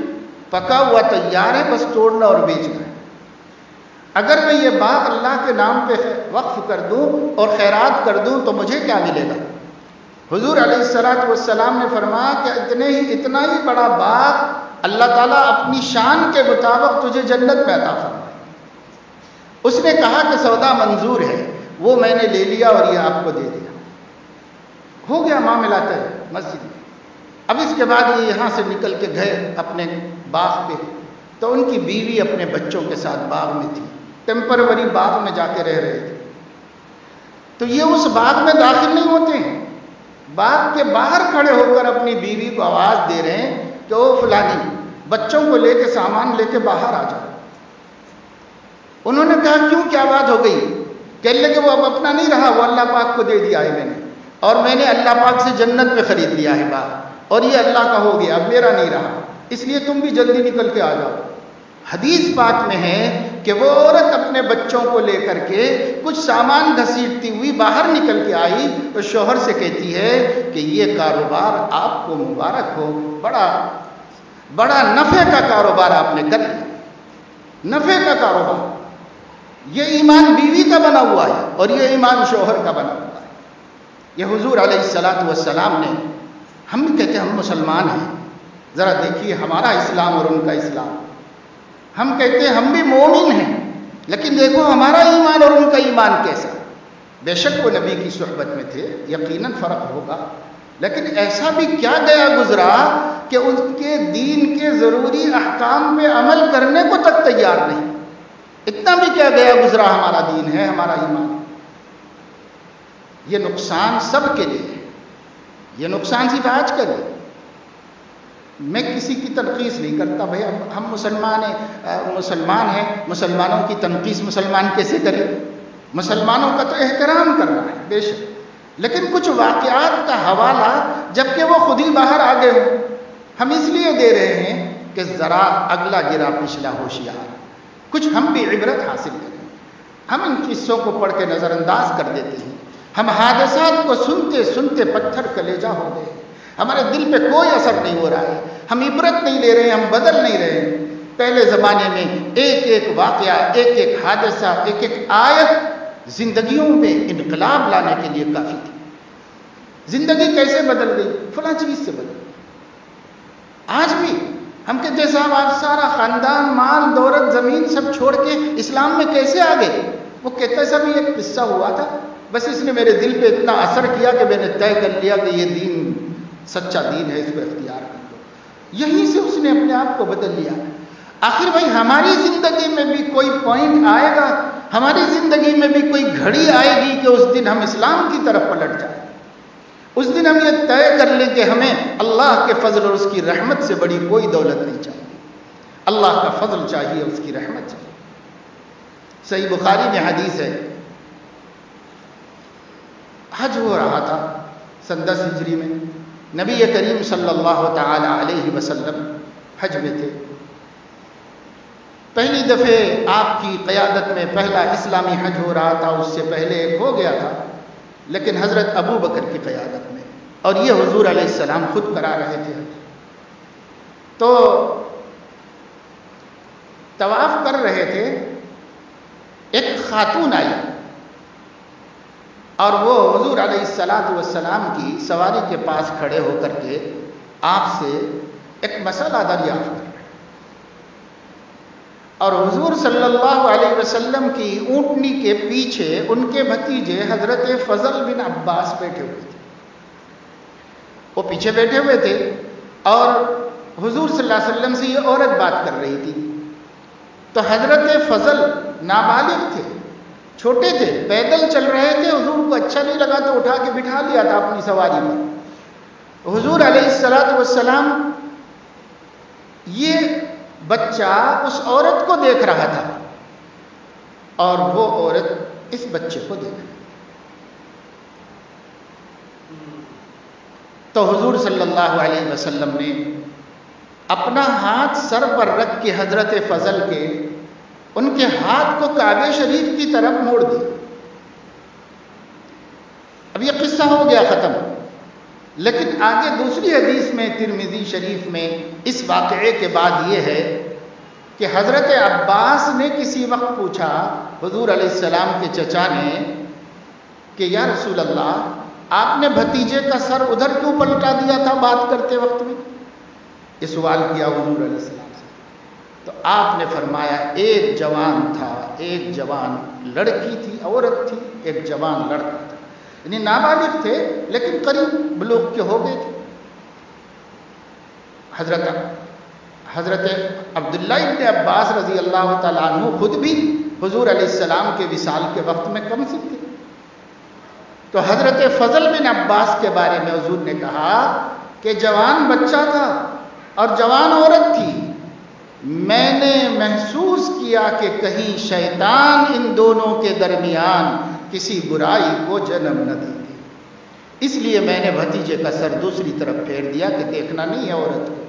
پکا ہوا تیار ہے, بس توڑنا اور بیچنا ہے. اگر میں یہ باغ اللہ کے نام پہ وقف کر دوں اور خیرات کر دوں تو مجھے کیا ملے گا؟ حضور علیہ الصلوۃ والسلام نے فرمایا کہ اتنا ہی بڑا باغ اللہ تعالیٰ اپنی شان کے مطابق تجھے جنت میں عطا فرمائے. اس نے کہا کہ سودا منظور ہے, وہ میں نے لے لیا اور یہ آپ کو دے دیا. ہو گیا معاملہ طے مسجد میں. اب اس کے بعد یہ یہاں سے نکل کے گئے اپنے باغ پہ, تو ان کی بیوی اپنے بچوں کے ساتھ باغ میں تھی, ٹیمپروری باغ میں جا کے رہ رہے تھے. تو یہ اس باغ میں داخل نہیں ہوتے ہیں, باغ کے باہر کھڑے ہو کر اپنی بیوی کو آواز دے رہے ہیں کہ وہ فلانی بچوں کو لے کے سامان لے کے باہر آ جاؤ. انہوں نے کہا کیوں, کیا بات ہو گئی؟ کہنے لگے وہ اب اپنا نہیں رہا, وہ اللہ پاک کو دے دیا ہے میں نے, اور میں نے اللہ پاک سے جنت میں خرید لیا ہے باغ, اور یہ اللہ کا ہو گیا, اب میرا نہیں رہا, اس لیے تم بھی جلدی نکل کے آ جاؤ. حدیث پاک میں ہے کہ وہ عورت اپنے بچوں کو لے کر کے کچھ سامان گھسیٹتی ہوئی باہر نکل کے آئی تو شوہر سے کہتی ہے کہ یہ کاروبار آپ کو مبارک ہو, بڑا نفع کا کاروبار آپ نے کر لیا, نفع کا کاروبار. یہ ایمان بیوی کا بنا ہوا ہے اور یہ ایمان شوہر کا بنا ہوا ہے. یہ حضور علیہ الصلوۃ والسلام نے, ہم کہتے ہیں ہم مسلمان ہیں, ذرا دیکھیے ہمارا اسلام اور ان کا اسلام. ہم کہتے ہیں ہم بھی مومن ہیں, لیکن دیکھو ہمارا ایمان اور ان کا ایمان کیسا. بے شک وہ نبی کی صحبت میں تھے, یقیناً فرق ہوگا, لیکن ایسا بھی کیا گیا گزرا کہ ان کے دین کے ضروری احکام پہ عمل کرنے کو تک تیار نہیں. اتنا بھی کیا گیا گزرا ہمارا دین ہے, ہمارا ایمان. یہ نقصان سب کے لیے ہے, یہ نقصان صرف آج کا نہیں. میں کسی کی تنقیص نہیں کرتا, بھائی ہم مسلمان ہیں, مسلمانوں کی تنقیص مسلمان کیسے کرے؟ مسلمانوں کا تو احترام کرنا ہے بے شک, لیکن کچھ واقعات کا حوالہ جبکہ وہ خود ہی باہر آ گئے ہوں, ہم اس لیے دے رہے ہیں کہ ذرا اگلا گرا پچھلا ہوشیار, کچھ ہم بھی عبرت حاصل کریں. ہم ان قصوں کو پڑھ کے نظر انداز کر دیتے ہیں, ہم حادثات کو سنتے سنتے پتھر کلیجہ ہو گئے, ہمارے دل پہ کوئی اثر نہیں ہو رہا ہے, ہم عبرت نہیں لے رہے ہیں, ہم بدل نہیں رہے ہیں. پہلے زمانے میں ایک ایک واقعہ, ایک ایک حادثہ, ایک ایک آیت زندگیوں میں انقلاب لانے کے لیے کافی تھی. زندگی کیسے بدل گئی؟ فلاں چیز سے بدل گئی. آج بھی ہم کہتے ہیں صاحب آپ سارا خاندان, مال دولت, زمین سب چھوڑ کے اسلام میں کیسے آ گئے؟ وہ کہتا ہے صاحب یہ ایک قصہ ہوا تھا، بس اس نے میرے دل پہ اتنا اثر کیا کہ میں نے طے کر لیا کہ یہ دین سچا دین ہے، اس کو اختیار کر لو۔ یہیں سے اس نے اپنے آپ کو بدل لیا۔ آخر بھائی ہماری زندگی میں بھی کوئی پوائنٹ آئے گا، ہماری زندگی میں بھی کوئی گھڑی آئے گی کہ اس دن ہم اسلام کی طرف پلٹ جائیں، اس دن ہم یہ طے کر لیں کہ ہمیں اللہ کے فضل اور اس کی رحمت سے بڑی کوئی دولت نہیں چاہیے، اللہ کا فضل چاہیے، اس کی رحمت چاہیے۔ صحیح بخاری میں حدیث ہے، حج ہو رہا تھا سن 10 ہجری میں، نبی کریم صلی اللہ تعالی علیہ وسلم حج میں تھے۔ پہلی دفعہ آپ کی قیادت میں پہلا اسلامی حج ہو رہا تھا، اس سے پہلے ایک ہو گیا تھا لیکن حضرت ابو بکر کی قیادت میں، اور یہ حضور علیہ السلام خود کرا رہے تھے۔ تو طواف کر رہے تھے، ایک خاتون آئی اور وہ حضور علیہ السلام کی سواری کے پاس کھڑے ہو کر کے آپ سے ایک مسئلہ دریافت کر رہے، اور حضور صلی اللہ علیہ وسلم کی اونٹنی کے پیچھے ان کے بھتیجے حضرت فضل بن عباس بیٹھے ہوئے تھے۔ وہ پیچھے بیٹھے ہوئے تھے اور حضور صلی اللہ علیہ وسلم سے یہ عورت بات کر رہی تھی۔ تو حضرت فضل نابالغ تھے، چھوٹے تھے، پیدل چل رہے تھے، حضور کو اچھا نہیں لگا تو اٹھا کے بٹھا لیا تھا اپنی سواری پر۔ حضور علیہ السلام یہ بچہ اس عورت کو دیکھ رہا تھا اور وہ عورت اس بچے کو دیکھ رہی۔ تو حضور صلی اللہ علیہ وسلم نے اپنا ہاتھ سر پر رکھ کے حضرت فضل کے ان کے ہاتھ کو کعبہ شریف کی طرف موڑ دیا۔ اب یہ قصہ ہو گیا ختم، لیکن آگے دوسری حدیث میں ترمذی شریف میں اس واقعے کے بعد یہ ہے کہ حضرت عباس نے کسی وقت پوچھا حضور علیہ السلام کے چچا نے کہ یا رسول اللہ آپ نے بھتیجے کا سر ادھر کیوں پلٹا دیا تھا بات کرتے وقت میں؟ یہ سوال کیا حضور علیہ السلام سے۔ تو آپ نے فرمایا ایک جوان تھا، ایک جوان لڑکی تھی، عورت تھی، ایک جوان لڑکا تھا، یعنی نابالغ تھے لیکن قریب بلوغ کے ہو گئے تھے۔ حضرت عبداللہ ابن عباس رضی اللہ تعالیٰ عنہ خود بھی حضور علیہ السلام کے وصال کے وقت میں کم سن تھے۔ تو حضرت فضل بن عباس کے بارے میں حضور نے کہا کہ جوان بچہ تھا اور جوان عورت تھی، میں نے محسوس کیا کہ کہیں شیطان ان دونوں کے درمیان کسی برائی کو جنم نہ دے گی، اس لیے میں نے بھتیجے کا سر دوسری طرف پھیر دیا کہ دیکھنا نہیں ہے عورت کو،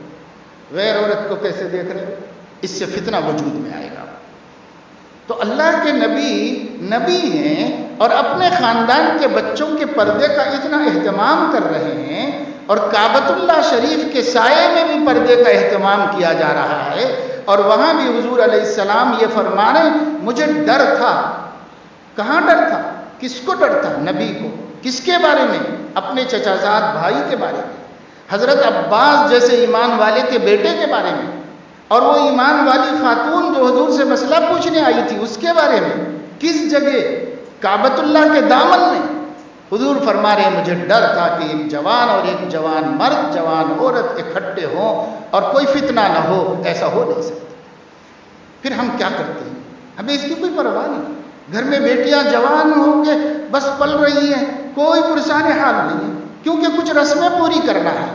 غیر عورت کو کیسے دیکھ رہے، اس سے فتنہ وجود میں آئے گا۔ تو اللہ کے نبی ہیں اور اپنے خاندان کے بچوں کے پردے کا اتنا اہتمام کر رہے ہیں، اور کعبۃ اللہ شریف کے سائے میں بھی پردے کا اہتمام کیا جا رہا ہے، اور وہاں بھی حضور علیہ السلام یہ فرما رہے ہیں مجھے ڈر تھا۔ کہاں ڈر تھا؟ کس کو ڈر تھا؟ نبی کو۔ کس کے بارے میں؟ اپنے چچا زاد بھائی کے بارے میں، حضرت عباس جیسے ایمان والے کے بیٹے کے بارے میں، اور وہ ایمان والی خاتون جو حضور سے مسئلہ پوچھنے آئی تھی اس کے بارے میں۔ کس جگہ؟ کعبۃ اللہ کے دامن میں۔ حضور فرما رہے ہیں مجھے ڈر تھا کہ ایک جوان اور ایک جوان مرد، جوان عورت اکٹھے ہوں اور کوئی فتنہ نہ ہو، ایسا ہو نہیں سکتا۔ پھر ہم کیا کرتے ہیں؟ ہمیں اس کی کوئی پرواہ نہیں۔ گھر میں بیٹیاں جوان ہو کے بس پل رہی ہیں، کوئی پرسان حال نہیں ہے، کیونکہ کچھ رسمیں پوری کرنا ہے،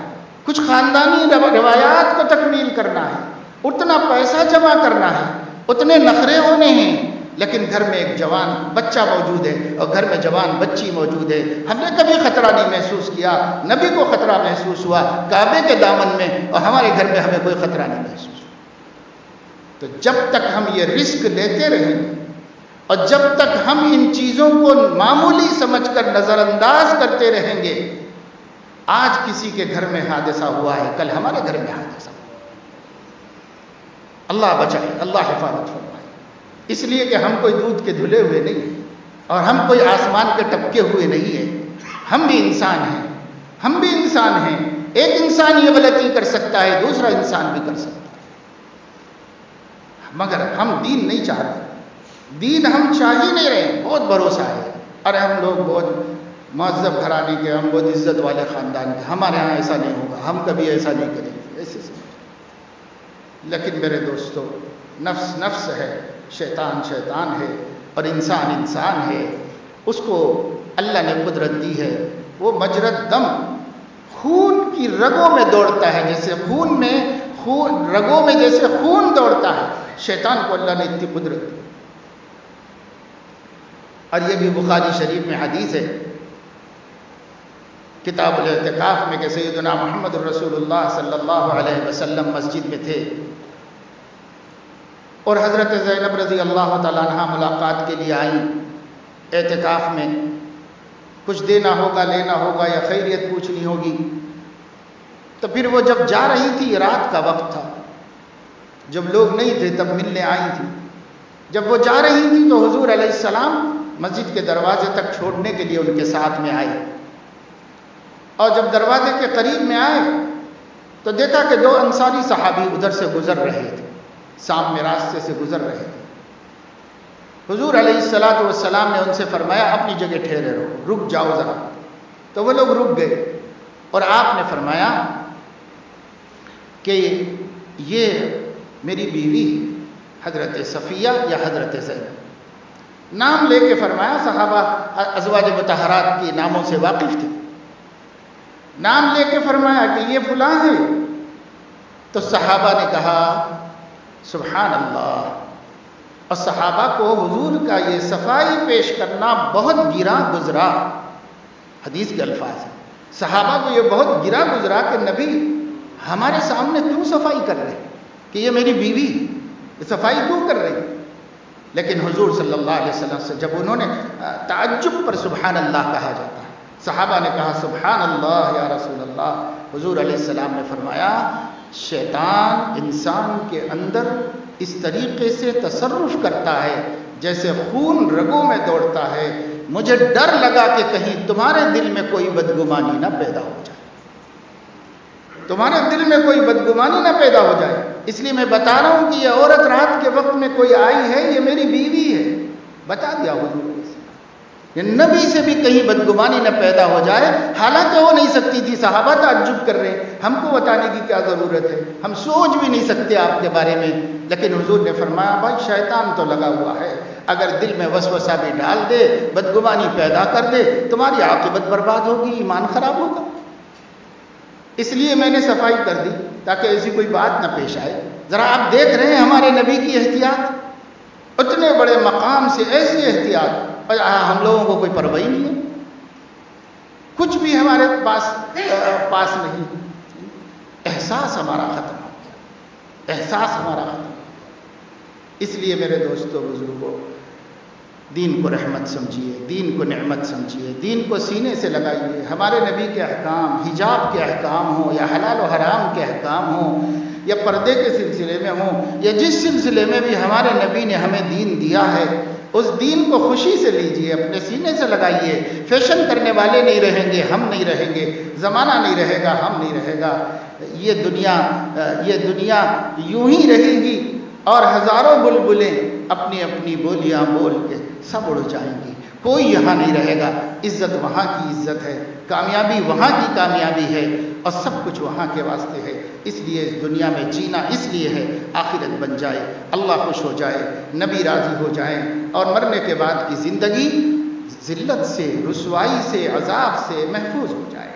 کچھ خاندانی روایات کو تکمیل کرنا ہے، اتنا پیسہ جمع کرنا ہے، اتنے نخرے ہونے ہیں، لیکن گھر میں ایک جوان بچہ موجود ہے اور گھر میں جوان بچی موجود ہے۔ ہم نے کبھی خطرہ نہیں محسوس کیا، نبی کو خطرہ محسوس ہوا کعبے کے دامن میں، اور ہمارے گھر میں ہمیں کوئی خطرہ نہیں محسوس ہوا۔ تو جب تک ہم یہ رسک لیتے رہیں گے اور جب تک ہم ان چیزوں کو معمولی سمجھ کر نظر انداز کرتے رہیں گے، آج کسی کے گھر میں حادثہ ہوا ہے، کل ہمارے گھر میں حادثہ ہوا۔ اللہ بچائے، اللہ حفاظت فرمائے۔ اس لیے کہ ہم کوئی دودھ کے دھلے ہوئے نہیں ہیں اور ہم کوئی آسمان کے ٹپکے ہوئے نہیں ہیں، ہم بھی انسان ہیں، ہم بھی انسان ہیں۔ ایک انسان یہ غلطی کر سکتا ہے، دوسرا انسان بھی کر سکتا ہے، مگر ہم دین نہیں چاہتے، دین ہم چاہ ہی نہیں رہے، بہت بھروسہ ہے، ارے ہم لوگ بہت مہذب گھرانے کے، ہم بہت عزت والے خاندان کے، ہمارے ہاں ایسا نہیں ہوگا، ہم کبھی ایسا نہیں کریں گے، ایسے سمجھ۔ لیکن میرے دوستو، نفس نفس ہے، شیطان شیطان ہے، اور انسان انسان ہے، اس کو اللہ نے قدرت دی ہے، وہ مجرد دم خون کی رگوں میں دوڑتا ہے، جیسے رگوں میں جیسے خون دوڑتا ہے، شیطان کو اللہ نے اتنی قدرت دی۔ اور یہ بھی بخاری شریف میں حدیث ہے، کتاب الاعتکاف میں، کہ سیدنا محمد رسول اللہ صلی اللہ علیہ وسلم مسجد میں تھے، اور حضرت زینب رضی اللہ تعالیٰ عنہ ملاقات کے لیے آئیں اعتکاف میں، کچھ دینا ہوگا، لینا ہوگا، یا خیریت پوچھنی ہوگی۔ تو پھر وہ جب جا رہی تھی، رات کا وقت تھا، جب لوگ نہیں تھے تب ملنے آئی تھی، جب وہ جا رہی تھی تو حضور علیہ السلام مسجد کے دروازے تک چھوڑنے کے لیے ان کے ساتھ میں آئے، اور جب دروازے کے قریب میں آئے تو دیکھا کہ دو انصاری صحابی ادھر سے گزر رہے تھے، سامنے راستے سے گزر رہے تھے۔ حضور علیہ السلام نے ان سے فرمایا اپنی جگہ ٹھہرے رہو، رک جاؤ ذرا۔ تو وہ لوگ رک گئے، اور آپ نے فرمایا کہ یہ میری بیوی حضرت صفیہ یا حضرت زینب، نام لے کے فرمایا۔ صحابہ ازواج مطہرات کے ناموں سے واقف تھے، نام لے کے فرمایا کہ یہ فلاں ہے۔ تو صحابہ نے کہا سبحان اللہ، اور صحابہ کو حضور کا یہ صفائی پیش کرنا بہت گراں گزرا، حدیث کے الفاظ ہیں، صحابہ کو یہ بہت گراں گزرا کہ نبی ہمارے سامنے کیوں صفائی کر رہے ہیں، کہ یہ میری بیوی، یہ صفائی کیوں کر رہی؟ لیکن حضور صلی اللہ علیہ وسلم سے جب انہوں نے تعجب پر سبحان اللہ کہا جاتا ہے، صحابہ نے کہا سبحان اللہ یا رسول اللہ، حضور علیہ السلام نے فرمایا شیطان انسان کے اندر اس طریقے سے تصرف کرتا ہے جیسے خون رگوں میں دوڑتا ہے، مجھے ڈر لگا کہ کہیں تمہارے دل میں کوئی بدگمانی نہ پیدا ہو جائے، تمہارے دل میں کوئی بدگمانی نہ پیدا ہو جائے، اس لیے میں بتا رہا ہوں کہ یہ عورت رات کے وقت میں کوئی آئی ہے، یہ میری بیوی ہے، بتا دیا حضور، یہ نبی سے بھی کہیں بدگمانی نہ پیدا ہو جائے، حالانکہ ہو نہیں سکتی تھی۔ صحابہ تعجب کر رہے ہیں، ہم کو بتانے کی کیا ضرورت ہے، ہم سوچ بھی نہیں سکتے آپ کے بارے میں، لیکن حضور نے فرمایا بھائی شیطان تو لگا ہوا ہے، اگر دل میں وسوسہ بھی ڈال دے، بدگمانی پیدا کر دے، تمہاری عاقبت برباد ہوگی، ایمان خراب ہوگا، اس لیے میں نے صفائی کر دی تاکہ ایسی کوئی بات نہ پیش آئے۔ ذرا آپ دیکھ رہے ہیں ہمارے نبی کی احتیاط، اتنے بڑے مقام سے ایسی احتیاط، اور ہم لوگوں کو کوئی پرواہ نہیں ہے، کچھ بھی ہمارے پاس نہیں، احساس ہمارا ختم ہو گیا، احساس ہمارا ختم ہو گیا۔ اس لیے میرے دوستو بزرگوں، دین کو رحمت سمجھیے، دین کو نعمت سمجھیے، دین کو سینے سے لگائیے۔ ہمارے نبی کے احکام، حجاب کے احکام ہوں یا حلال و حرام کے احکام ہوں یا پردے کے سلسلے میں ہوں یا جس سلسلے میں بھی ہمارے نبی نے ہمیں دین دیا ہے، اس دین کو خوشی سے لیجئے، اپنے سینے سے لگائیے۔ فیشن کرنے والے نہیں رہیں گے، ہم نہیں رہیں گے، زمانہ نہیں رہے گا، ہم نہیں رہے گا، یہ دنیا یوں ہی رہے گی، اور ہزاروں بلبلیں اپنی اپنی بولیاں بول کے سب اڑ جائیں گی، کوئی یہاں نہیں رہے گا۔ عزت وہاں کی عزت ہے، کامیابی وہاں کی کامیابی ہے، اور سب کچھ وہاں کے واسطے ہے۔ اس لیے اس دنیا میں جینا اس لیے ہے آخرت بن جائے، اللہ خوش ہو جائے، نبی راضی ہو جائیں، اور مرنے کے بعد کی زندگی ذلت سے، رسوائی سے، عذاب سے محفوظ ہو جائے۔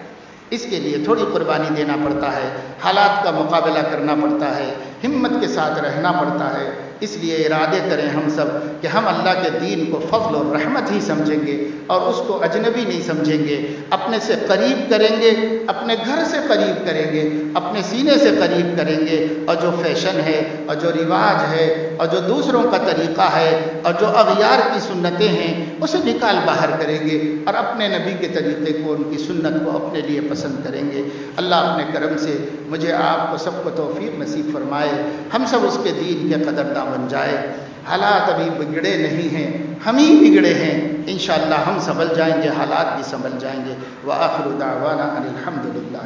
اس کے لیے تھوڑی قربانی دینا پڑتا ہے، حالات کا مقابلہ کرنا پڑتا ہے، ہمت کے ساتھ رہنا پڑتا ہے۔ اس لیے ارادے کریں ہم سب کہ ہم اللہ کے دین کو فضل اور رحمت ہی سمجھیں گے، اور اس کو اجنبی نہیں سمجھیں گے، اپنے سے قریب کریں گے، اپنے گھر سے قریب کریں گے، اپنے سینے سے قریب کریں گے، اور جو فیشن ہے اور جو رواج ہے اور جو دوسروں کا طریقہ ہے اور جو اغیار کی سنتیں ہیں اسے نکال باہر کریں گے، اور اپنے نبی کے طریقے کو، ان کی سنت کو اپنے لیے پسند کریں گے۔ اللہ اپنے کرم سے مجھے آپ کو سب کو توفیق نصیب فرمائے، ہم سب اس کے دین کے قدرداں بن جائے۔ حالات ابھی بگڑے نہیں ہیں، ہم ہی بگڑے ہیں، انشاءاللہ ہم سنبھل جائیں گے، حالات بھی سنبھل جائیں گے۔ وآخر دعوانا ان الحمد للہ۔